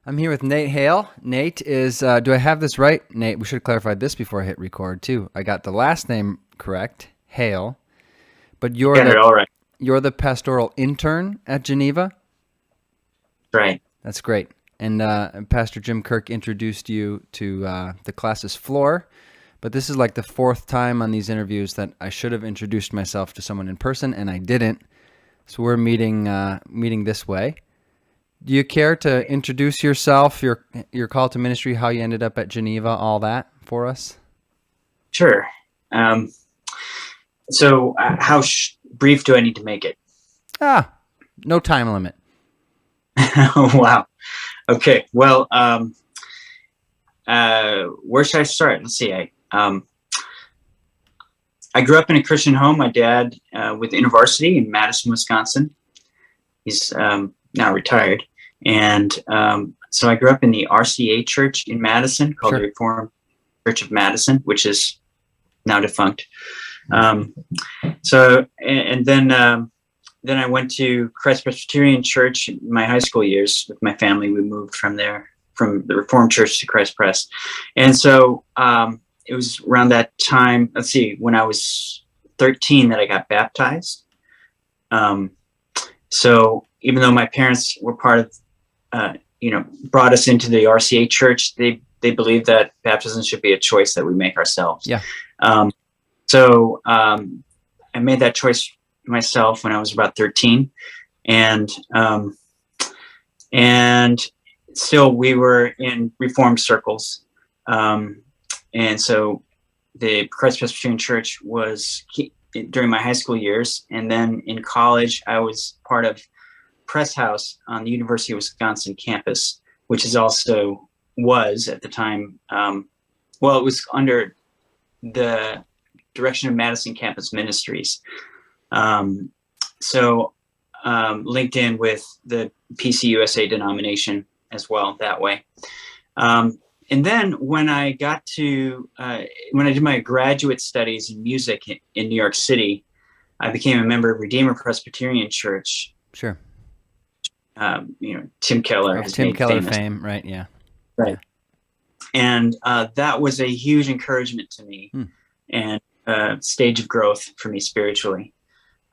I'm here with Nate Hale. Nate is, do I have this right? Nate, we should have clarified this before I hit record too. I got the last name correct, Hale, but Got it all right. you're the pastoral intern at Geneva? Right. That's great. And Pastor Jim Kirk introduced you to the Classis floor, but this is like the fourth time on these interviews that I should have introduced myself to someone in person, and I didn't. So we're meeting this way. Do you care to introduce yourself, your call to ministry, how you ended up at Geneva, all that for us? Sure. How brief do I need to make it? No time limit. Wow. Okay. Well, where should I start? Let's see. I grew up in a Christian home. My dad with InterVarsity in Madison, Wisconsin. He's now retired. And so I grew up in the RCA church in Madison called the Reformed Church of Madison, which is now defunct. Then I went to Christ Presbyterian Church in my high school years with my family. We moved from there, from the Reformed Church to Christ Pres. And so it was around that time, when I was 13 that I got baptized. So even though my parents were part of, brought us into the RCA church, they believed that baptism should be a choice that we make ourselves. Yeah. I made that choice myself when I was about 13, and still we were in Reformed circles. And so the Christ Presbyterian Church was during my high school years. And then in college, I was part of Press House on the University of Wisconsin campus, which was at the time, it was under the direction of Madison Campus Ministries. Linked in with the PCUSA denomination as well that way. And then when I did my graduate studies in music in New York City, I became a member of Redeemer Presbyterian Church. Sure. Tim Keller. Tim Keller fame, right? Yeah. Right. And that was a huge encouragement to me and a stage of growth for me spiritually.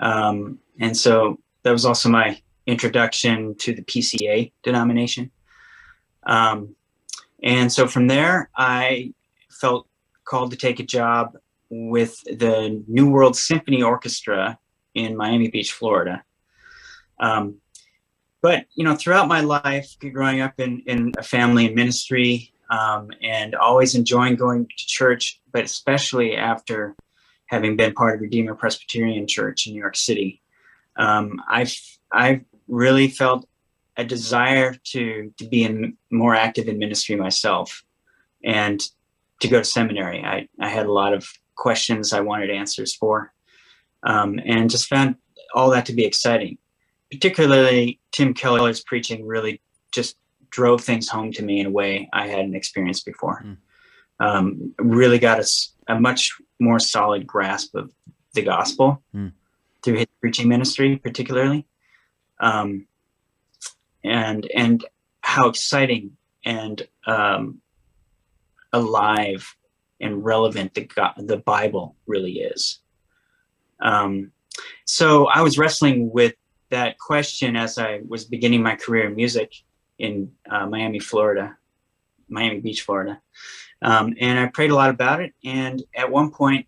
And so that was also my introduction to the PCA denomination. And so from there, I felt called to take a job with the New World Symphony Orchestra in Miami Beach, Florida. But throughout my life, growing up in a family and ministry, and always enjoying going to church, but especially after having been part of Redeemer Presbyterian Church in New York City, I've really felt a desire to be more active in ministry myself, and to go to seminary. I had a lot of questions I wanted answers for, and just found all that to be exciting. Particularly Tim Keller's preaching really just drove things home to me in a way I hadn't experienced before. Really got us a much more solid grasp of the gospel through his preaching ministry, particularly. And how exciting and alive and relevant the Bible really is. So I was wrestling with that question as I was beginning my career in music in Miami Beach, Florida. And I prayed a lot about it. And at one point,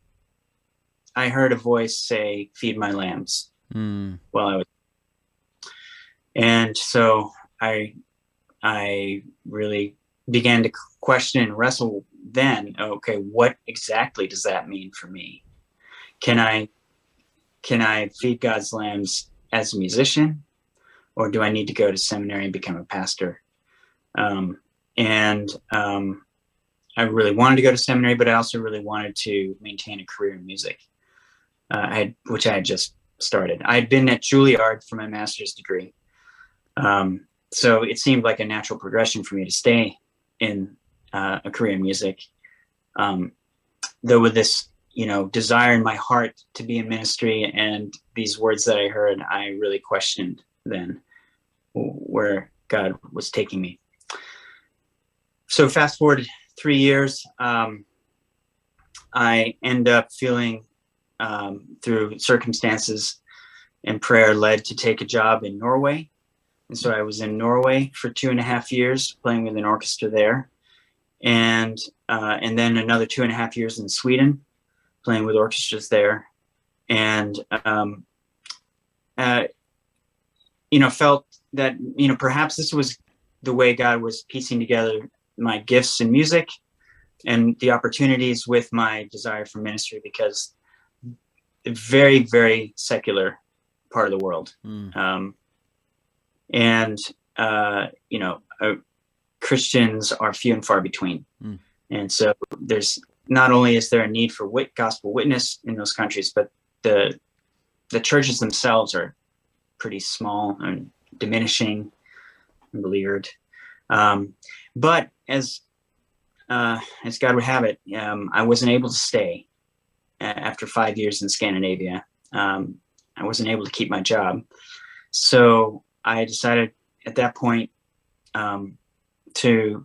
I heard a voice say, "Feed my lambs," and so I really began to question and wrestle then. Okay, what exactly does that mean for me? Can I feed God's lambs as a musician, or do I need to go to seminary and become a pastor? I really wanted to go to seminary, but I also really wanted to maintain a career in music, which I had just started. I had been at Juilliard for my master's degree. So it seemed like a natural progression for me to stay in a career in music. Though with this, desire in my heart to be in ministry and these words that I heard, I really questioned then where God was taking me. So fast forward 3 years, I end up feeling through circumstances and prayer led to take a job in Norway. And so I was in Norway for 2.5 years playing with an orchestra there. And then another 2.5 years in Sweden playing with orchestras there. And, felt that, perhaps this was the way God was piecing together my gifts in music and the opportunities with my desire for ministry, because a very, very secular part of the world. Christians are few and far between. And so there's not only is there a need for gospel witness in those countries, but the churches themselves are pretty small and diminishing and beleaguered. But as God would have it, I wasn't able to stay after 5 years in Scandinavia. I wasn't able to keep my job. So I decided at that point to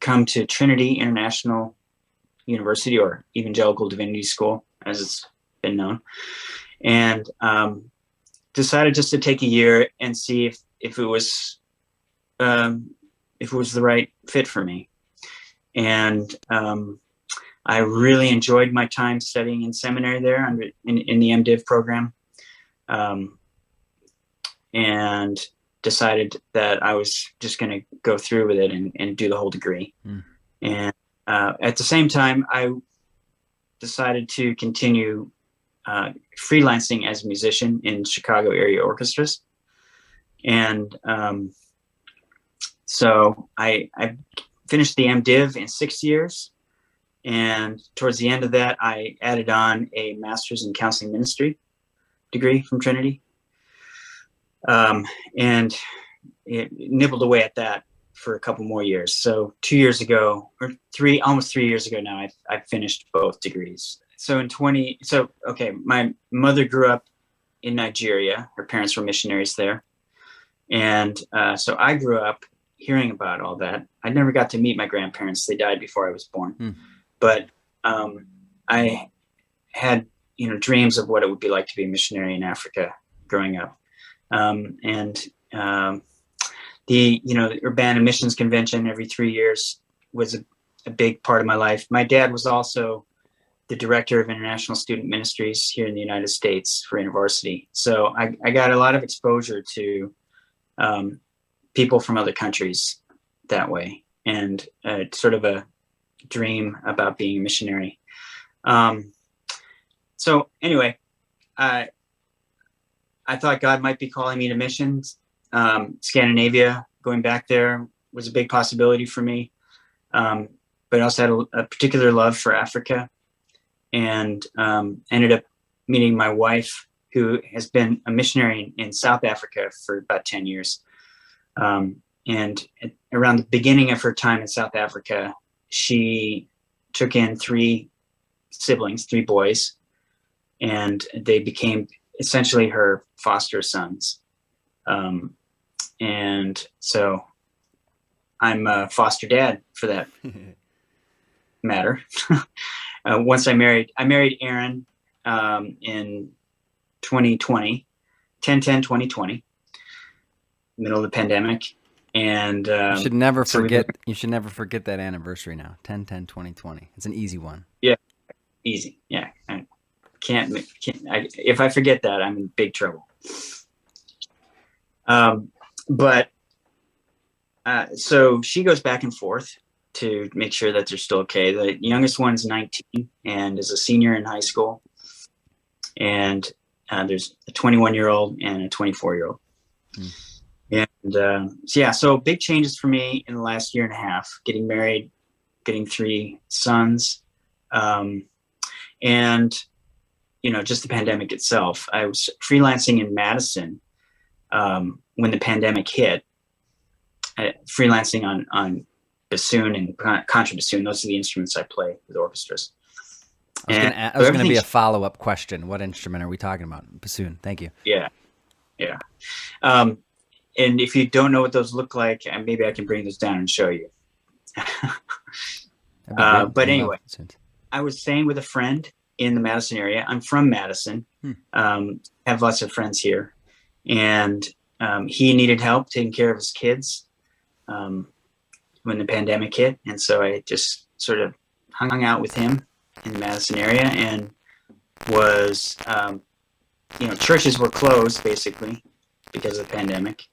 come to Trinity International University, or Evangelical Divinity School, as it's been known, and decided just to take a year and see if it was the right fit for me. And I really enjoyed my time studying in seminary there in the MDiv program, and decided that I was just going to go through with it and do the whole degree. And at the same time, I decided to continue freelancing as a musician in Chicago area orchestras. And so I finished the MDiv in 6 years. And towards the end of that, I added on a master's in counseling ministry degree from Trinity. And it nibbled away at that for a couple more years. So 2 years ago, or almost 3 years ago now, I finished both degrees. So my mother grew up in Nigeria. Her parents were missionaries there. And so I grew up hearing about all that. I never got to meet my grandparents. They died before I was born. But I had, dreams of what it would be like to be a missionary in Africa growing up. The Urbana Missions Convention every 3 years was a big part of my life. My dad was also the director of international student ministries here in the United States for InterVarsity. So I got a lot of exposure to people from other countries that way, and sort of a dream about being a missionary. So anyway, I thought God might be calling me to missions. Scandinavia, going back there was a big possibility for me. But I also had a particular love for Africa, and ended up meeting my wife, who has been a missionary in South Africa for about 10 years. And around the beginning of her time in South Africa, she took in 3 siblings, 3 boys, and they became essentially her foster sons. And so I'm a foster dad for that matter. Once I married Aaron in 2020, 10/10/2020, middle of the pandemic. And you should never forget that anniversary now. 10/10/2020. It's an easy one. Yeah, easy. Yeah, I can't. If I forget that, I'm in big trouble. So she goes back and forth to make sure that they're still okay. The youngest one's 19 and is a senior in high school. And there's a 21-year-old and a 24-year-old. And so big changes for me in the last year and a half, getting married, getting 3 sons. And, just the pandemic itself. I was freelancing in Madison when the pandemic hit, freelancing on bassoon and contrabassoon. Those are the instruments I play with orchestras. I was going to be a follow-up question. What instrument are we talking about? Bassoon. Thank you. Yeah. And if you don't know what those look like, maybe I can bring those down and show you. That'd be great. But I love anyway, bassoons. I was staying with a friend in the Madison area. I'm from Madison. Have lots of friends here, and he needed help taking care of his kids when the pandemic hit, and so I just sort of hung out with him in the Madison area, and was churches were closed basically because of the pandemic.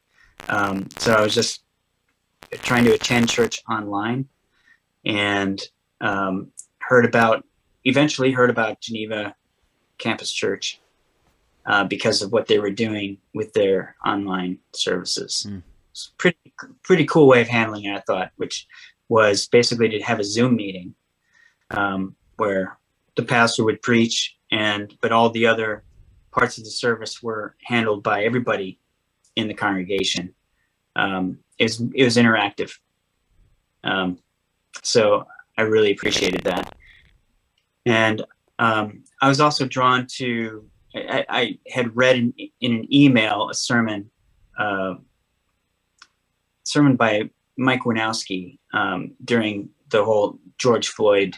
So I was just trying to attend church online, and eventually heard about Geneva Campus Church because of what they were doing with their online services. It's a pretty cool way of handling it, I thought, which was basically to have a Zoom meeting where the pastor would preach, but all the other parts of the service were handled by everybody in the congregation. It was interactive. So I really appreciated that. And I was also drawn to, I had read in an email a sermon by Mike Winowski during the whole George Floyd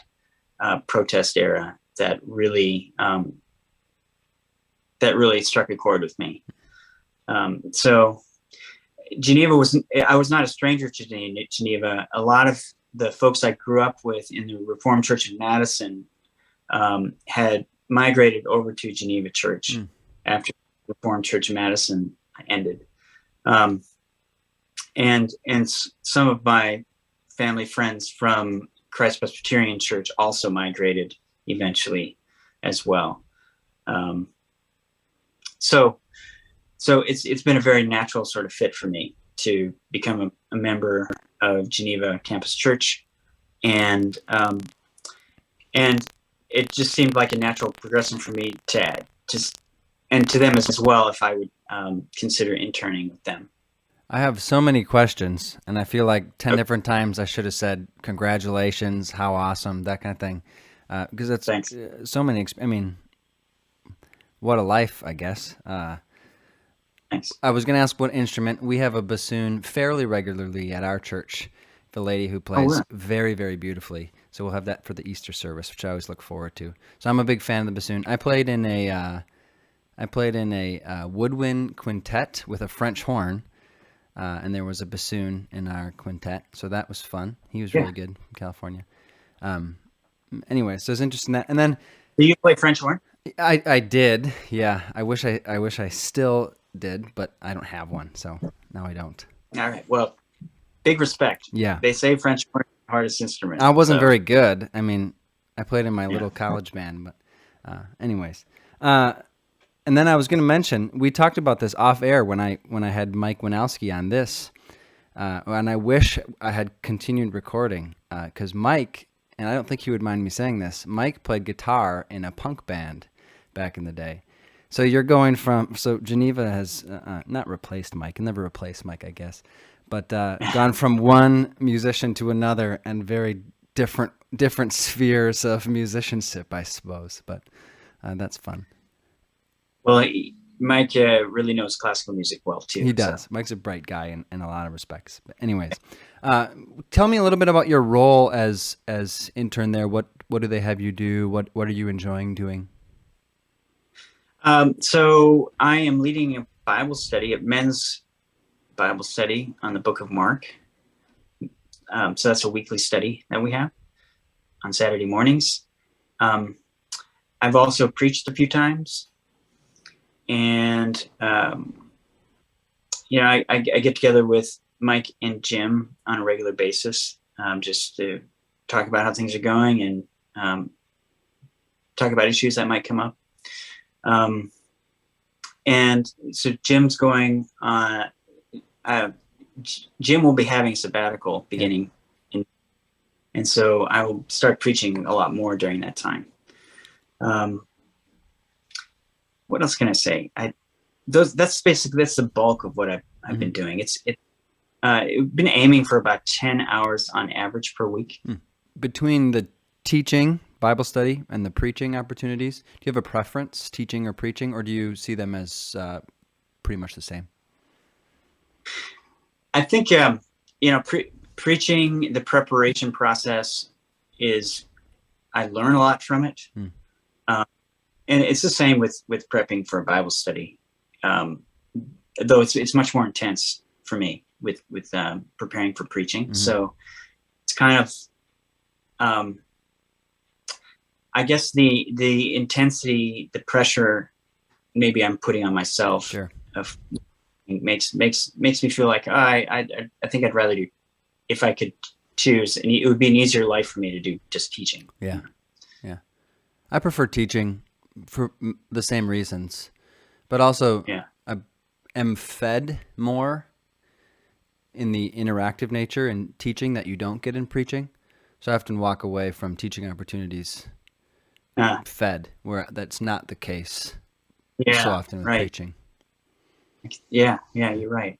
protest era that really struck a chord with me. So I was not a stranger to Geneva. A lot of the folks I grew up with in the Reformed Church of Madison had migrated over to Geneva Church after the Reformed Church of Madison ended. And some of my family friends from Christ Presbyterian Church also migrated eventually as well. So it's been a very natural sort of fit for me to become a member of Geneva Campus Church, and it just seemed like a natural progression for me and to them as well, if I would consider interning with them. I have so many questions, and I feel like 10 different times I should have said congratulations, how awesome, that kind of thing, because that's Thanks. So many. I mean, what a life, I guess. Thanks. I was going to ask what instrument. We have a bassoon fairly regularly at our church. The lady who plays very, very beautifully. So we'll have that for the Easter service, which I always look forward to. So I'm a big fan of the bassoon. I played in a woodwind quintet with a French horn, and there was a bassoon in our quintet. So that was fun. He was really good from California. Anyway, so it's interesting that. And then, do you play French horn? I did. Yeah, I wish I still did, but I don't have one, so now I don't. All right. Well, big respect. Yeah. They say French horn is the hardest instrument. I wasn't very good. I mean, I played in my little college band, but anyways. And then I was going to mention, we talked about this off air when I had Mike Winowski on this, and I wish I had continued recording because Mike, and I don't think he would mind me saying this, Mike played guitar in a punk band back in the day. So you're going so Geneva has not replaced Mike, never replaced Mike, I guess, but gone from one musician to another and very different spheres of musicianship, I suppose, but that's fun. Well, Mike really knows classical music well, too. He does. So. Mike's a bright guy in a lot of respects. But anyways, tell me a little bit about your role as intern there. What do they have you do? What are you enjoying doing? So I am leading a Bible study, a men's Bible study on the book of Mark. So that's a weekly study that we have on Saturday mornings. I've also preached a few times. And, I get together with Mike and Jim on a regular basis, just to talk about how things are going and talk about issues that might come up. And so Jim's going on, Jim will be having a sabbatical beginning. And so I will start preaching a lot more during that time. What else can I say? That's the bulk of what I've been doing. It's been aiming for about 10 hours on average per week. Between the teaching, Bible study, and the preaching opportunities, do you have a preference, teaching or preaching, or do you see them as pretty much the same? I think preaching, the preparation process I learn a lot from it. And it's the same with prepping for a Bible study. Though it's much more intense for me with preparing for preaching. So it's kind of, I guess the intensity, the pressure, maybe I'm putting on myself. Sure. Makes me feel like I think I'd rather do, if I could choose, and it would be an easier life for me to do just teaching. Yeah. I prefer teaching for the same reasons, but also I am fed more in the interactive nature in teaching that you don't get in preaching. So I often walk away from teaching opportunities fed, where that's not the case so often with preaching. Yeah, you're right.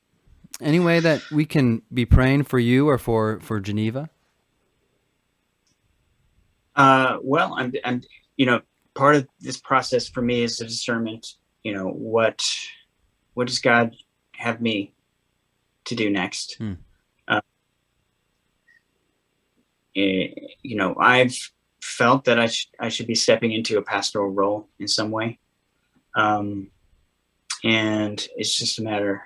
Any way that we can be praying for you or for Geneva? Well, I'm part of this process for me is the discernment. What does God have me to do next? I've felt that I should be stepping into a pastoral role in some way, and it's just a matter.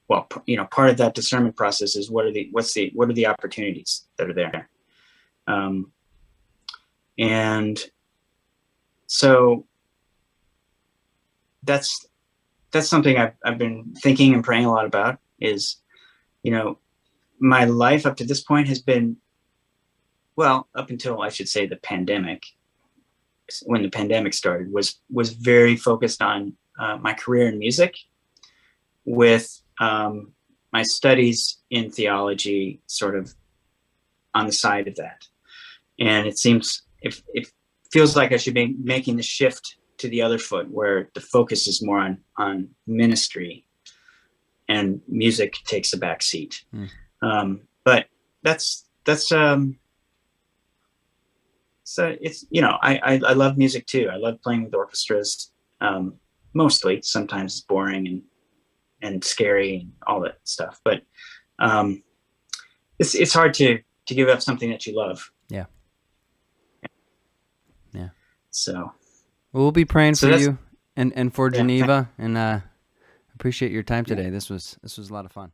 Well, part of that discernment process is what are the opportunities that are there, and so that's something I've been thinking and praying a lot about. Is my life up to this point has been, well, up until, I should say, the pandemic. When the pandemic started, was very focused on my career in music, with my studies in theology sort of on the side of that. And it feels like I should be making the shift to the other foot, where the focus is more on ministry and music takes a back seat. But that's so it's, I love music too. I love playing with orchestras. Mostly, sometimes it's boring and scary and all that stuff, but it's hard to give up something that you love. Yeah. So we'll be praying for you and for Geneva, and appreciate your time today. This was a lot of fun.